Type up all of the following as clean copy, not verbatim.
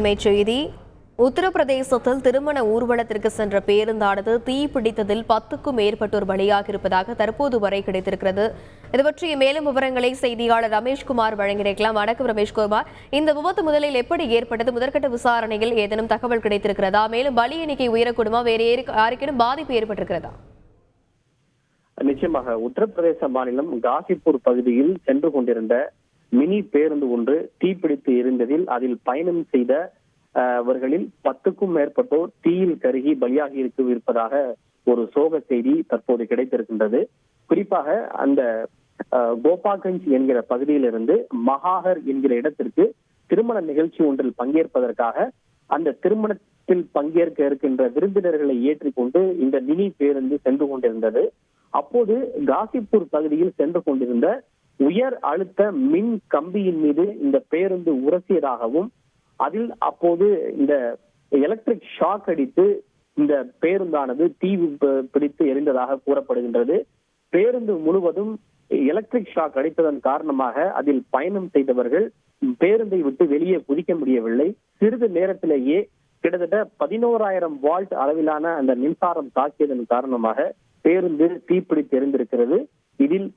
அண்மைச் செய்தி. உத்தரப்பிரதேசத்தில் திருமண ஊர்வலத்திற்கு சென்ற பேருந்தானது தீப்பிடித்ததில் 10க்கும் மேற்பட்டோர் பலியாக இருப்பதாக தற்போது வரை கிடைத்திருக்கிறது. இது பற்றிய மேலும் விவரங்களை செய்தியாளர் ரமேஷ்குமார் வழங்கியிருக்கலாம். வணக்கம் ரமேஷ்குமார், இந்த விபத்து முதலில் எப்படி ஏற்பட்டது? முதற்கட்ட விசாரணையில் ஏதேனும் தகவல் கிடைத்திருக்கிறதா? மேலும் பலி எண்ணிக்கை உயரக்கூடுமா? வேறு யாருக்கேனும் பாதிப்பு ஏற்பட்டிருக்கிறதா? நிச்சயமாக உத்தரப்பிரதேச மாநிலம் காசிப்பூர் பகுதியில் சென்று கொண்டிருந்த மினி பேருந்து ஒன்று தீப்பிடித்து எரிந்ததில் அதில் பயணம் செய்த அவர்களில் 10க்கும் மேற்பட்டோர் தீயில் கருகி பலியாகி இருப்பதாக ஒரு சோக செய்தி தற்போது கிடைத்திருக்கின்றது. குறிப்பாக அந்த கோபாகஞ்ச் என்கிற பகுதியிலிருந்து மகாகர் என்கிற இடத்திற்கு திருமண நிகழ்ச்சி ஒன்றில் பங்கேற்பதற்காக அந்த திருமணத்தில் பங்கேற்க இருக்கின்ற விருந்தினர்களை ஏற்றிக்கொண்டு இந்த மினி பேருந்து சென்று கொண்டிருந்தது. அப்போது காசிப்பூர் பகுதியில் சென்று கொண்டிருந்த உயர் அழுத்த மின் கம்பியின் மீது இந்த பேருந்து உரசியதாகவும் அதில் அப்போது இந்த எலக்ட்ரிக் ஷாக் அடித்து இந்த பேருந்தானது தீ பிடித்து எரிந்ததாக கூறப்படுகின்றது. பேருந்து முழுவதும் எலக்ட்ரிக் ஷாக் அடித்ததன் காரணமாக அதில் பயணம் செய்தவர்கள் பேருந்தை விட்டு வெளியே குதிக்க முடியவில்லை. சிறிது நேரத்திலேயே கிட்டத்தட்ட 11,000 வால்ட் அளவிலான அந்த மின்சாரம் தாக்கியதன் காரணமாக பேருந்து தீப்பிடித்து எரிந்திருக்கிறது. இதில்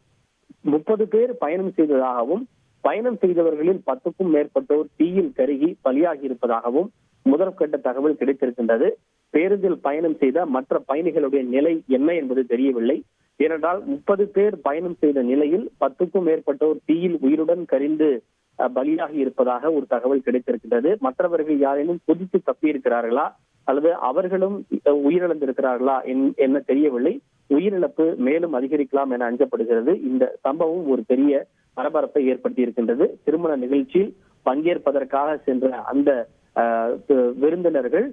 30 பேர் பயணம் செய்ததாகவும் பயணம் செய்தவர்களில் 10க்கும் மேற்பட்டோர் தீயில் கருகி பலியாகி இருப்பதாகவும் முதற்கட்ட தகவல் கிடைத்திருக்கின்றது. பேருந்தில் பயணம் செய்த மற்ற பயணிகளுடைய நிலை என்ன என்பது தெரியவில்லை. ஏனென்றால் 30 பேர் பயணம் செய்த நிலையில் 10க்கும் மேற்பட்டோர் தீயில் உயிருடன் கரிந்து பலியாகி இருப்பதாக ஒரு தகவல் கிடைத்திருக்கின்றது. மற்றவர்கள் யாரேனும் குதித்து தப்பியிருக்கிறார்களா அல்லது அவர்களும் உயிரிழந்திருக்கிறார்களா என்ன தெரியவில்லை. உயிரிழப்பு மேலும் அதிகரிக்கலாம் என அஞ்சப்படுகிறது. இந்த சம்பவம் ஒரு பெரிய பரபரப்பை ஏற்படுத்தி இருக்கின்றது. திருமண நிகழ்ச்சியில் பங்கேற்பதற்காக சென்ற அந்த விருந்தினர்கள்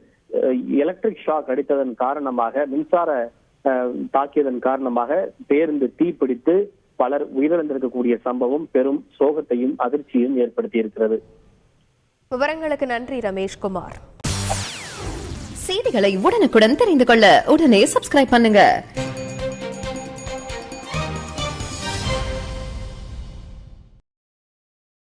எலக்ட்ரிக் ஷாக் அடித்ததன் காரணமாக மின்சார தாக்கியதன் காரணமாக பேருந்து தீப்பிடித்து பலர் உயிரிழந்திருக்கக்கூடிய சம்பவம் பெரும் சோகத்தையும் அதிர்ச்சியும் ஏற்படுத்தி இருக்கிறது. விவரங்களுக்கு நன்றி ரமேஷ்குமார். செய்திகளை உடனுக்குடன் தெரிந்து கொள்ள உடனே சப்ஸ்கிரைப் பண்ணுங்க.